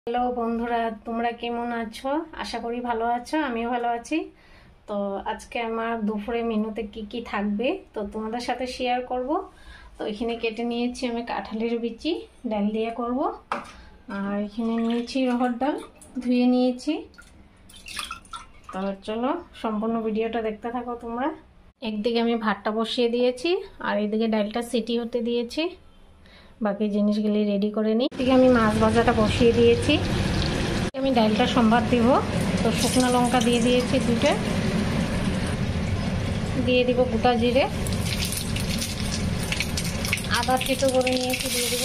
Hello বন্ধুরা, তোমরা কেমন আছো? আশা করি ভালো আছো, আমিও ভালো আছি। তো আজকে আমার দুপুরে মেনুতে কি কি থাকবে তো তোমাদের সাথে শেয়ার করব। তো এখানে কেটে নিয়েছি আমি কাঁঠালের বিচি, ডাল দিয়ে করব। আর এখানে নিয়েছি রহর ডাল, ধুয়ে নিয়েছি। তো চলো সম্পূর্ণ ভিডিওটা দেখতে থাকো তোমরা। একদিকে আমি ভাতটা বসিয়ে দিয়েছি আর এদিকে ডালটা সিটি হতে দিয়েছি। বাকি জিনিসগুলি রেডি করে নিই। এদিকে আমি মাছ ভাজাটা বসিয়ে দিয়েছি। আমি ডালটা সম্বাদ দিব। তো শুকনো লঙ্কা দিয়ে দিয়েছি দুটো, দিয়ে দিব গোটা জিরে, আদা থেতো করে নিয়েছি দিয়ে দিব,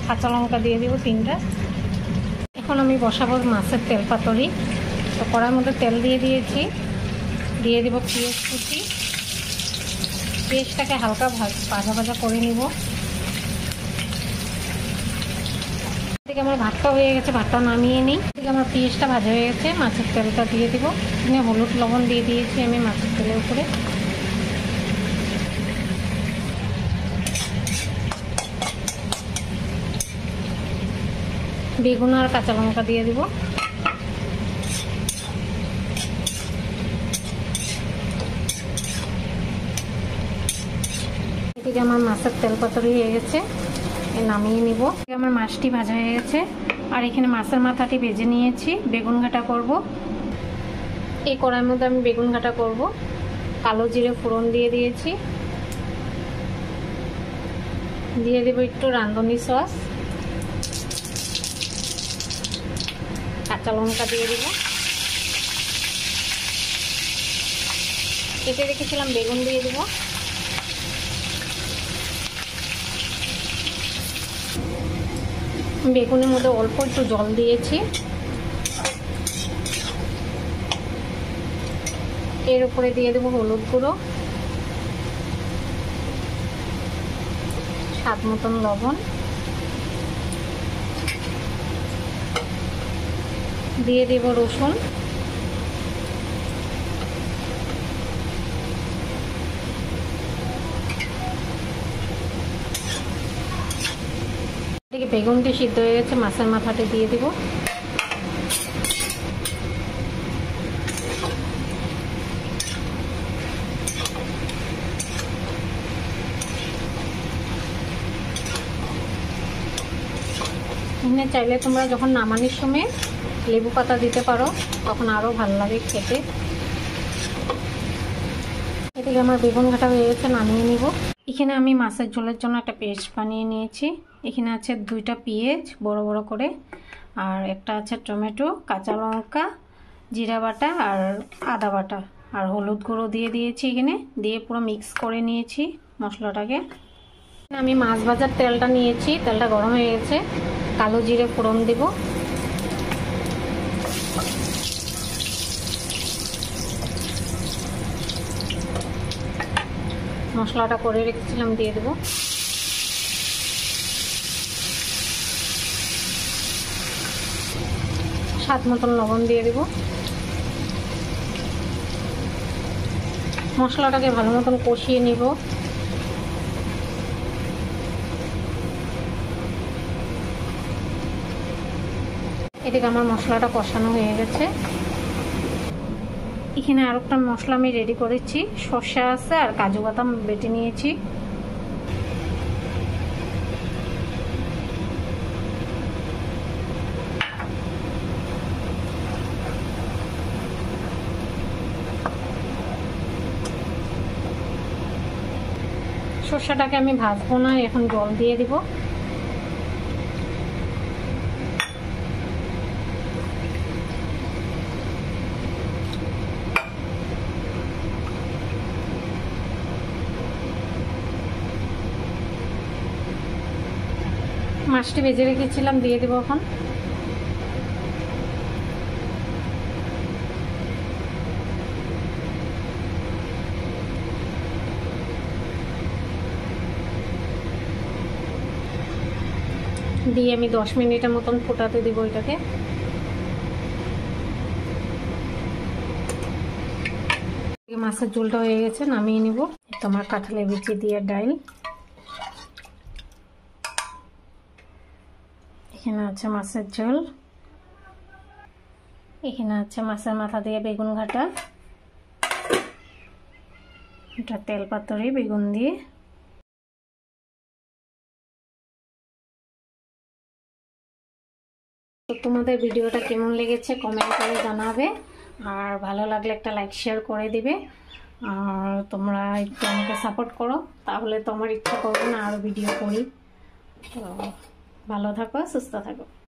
কাঁচা লঙ্কা দিয়ে দিব 3টা। এখন আমি বসাবো মাছের তেল পাতুরি। তো কড়াইয়ের মধ্যে তেল দিয়ে দিয়েছি, দিয়ে দিব পেঁয়াজ কুচি। পেঁয়াজটাকে হালকা ভাজা ভাজা করে নিব। এদিকে আমার ভাতটা হয়ে গেছে, ভাতটা নামিয়ে নিই। এদিকে আমার পেঁয়াজটা ভাজা হয়ে গেছে, মাছের তেলটা দিয়ে দিব। এখানে হলুদ লবণ দিয়ে দিয়েছি আমি মাছের তেলের উপরে। বেগুন আর কাঁচা লঙ্কা দিয়ে দিব। এদিকে আমার মাছের তেল পাতুরি হয়ে গেছে, নামিয়ে নিব। আমার মাছটি ভাজা হয়ে গেছে আর এখানে মাছের মাথাটি ভেজে নিয়েছি। বেগুন ঘাটা করব। এই কড়াইয়ের মধ্যে আমি বেগুন ঘাটা করব। কালো জিরে ফোড়ন দিয়ে দিয়েছি, দিয়ে দেব একটু রাঁধুনি সস, কাঁচা লঙ্কা দিয়ে দিব, কেটে রেখেছিলাম বেগুন দিয়ে দিব। বেগুনের মধ্যে অল্প একটু জল দিয়েছি। এর উপরে দিয়ে দেবো হলুদ গুঁড়ো, স্বাদ মতন লবণ, দিয়ে দেব রসুন, এদিকে বেগুনটি সিদ্ধ হয়ে গেছে, মাছের মাথাটি দিয়ে দিব। এখানে চাইলে তোমরা যখন নামানোর সময় লেবু পাতা দিতে পারো, তখন আরও ভালো লাগে খেতে। এদিকে আমার বেগুন ঘাটা হয়ে গেছে, নামিয়ে নিব। এখানে আমি মাছের ঝোলের জন্য একটা পেস্ট বানিয়ে নিয়েছি। এখানে আছে 2টা পেঁয়াজ বড় বড় করে, আর একটা আছে টমেটো, কাঁচা লঙ্কা, জিরা বাটা আর আদা বাটা, আর হলুদ গুঁড়ো দিয়ে দিয়েছি। এখানে দিয়ে পুরো মিক্স করে নিয়েছি মশলাটাকে। আমি মাছ ভাজার তেলটা নিয়েছি, তেলটা গরম হয়ে গেছে। কালো জিরে ফোড়ন দেব, মশলাটা করে রেখেছিলাম দিয়ে দেব। স্বাদ মতন লবণ দিয়ে দেব। মশলাটাকে ভালো মতন কষিয়ে নিব। এদিকে আমার মশলাটা কষানো হয়ে গেছে। এখানে আর একটা মশলা আমি রেডি করেছি, শসা আছে আর কাজু বাদাম বেটে নিয়েছি। শসাটাকে আমি ভাজবো না, এখন জল দিয়ে দিব। মাছটি ভেজে রেখেছিলাম দিয়ে দেবো এখন। দিয়ে আমি 10 মিনিটের মতন ফোটাতে দিব এটাকে। মাছের ঝোলটা হয়ে গেছে, নামিয়ে নিব। তোমার কাঁঠালের বিচি দিয়ে ডাল, এখানে আছে মাছের ঝোল, এখানে আছে মাছের মাথা দিয়ে বেগুন ঘাটা, এটা তেল পাতুরি বেগুন দিয়ে। তো তোমাদের ভিডিওটা কেমন লেগেছে কমেন্ট করে জানাবে, আর ভালো লাগলে একটা লাইক শেয়ার করে দিবে। আর তোমরা একটু আমাকে সাপোর্ট করো, তাহলে তো আমার ইচ্ছা করবে না আরও ভিডিও করি। তো ভালো থাকো, সুস্থ থাকো।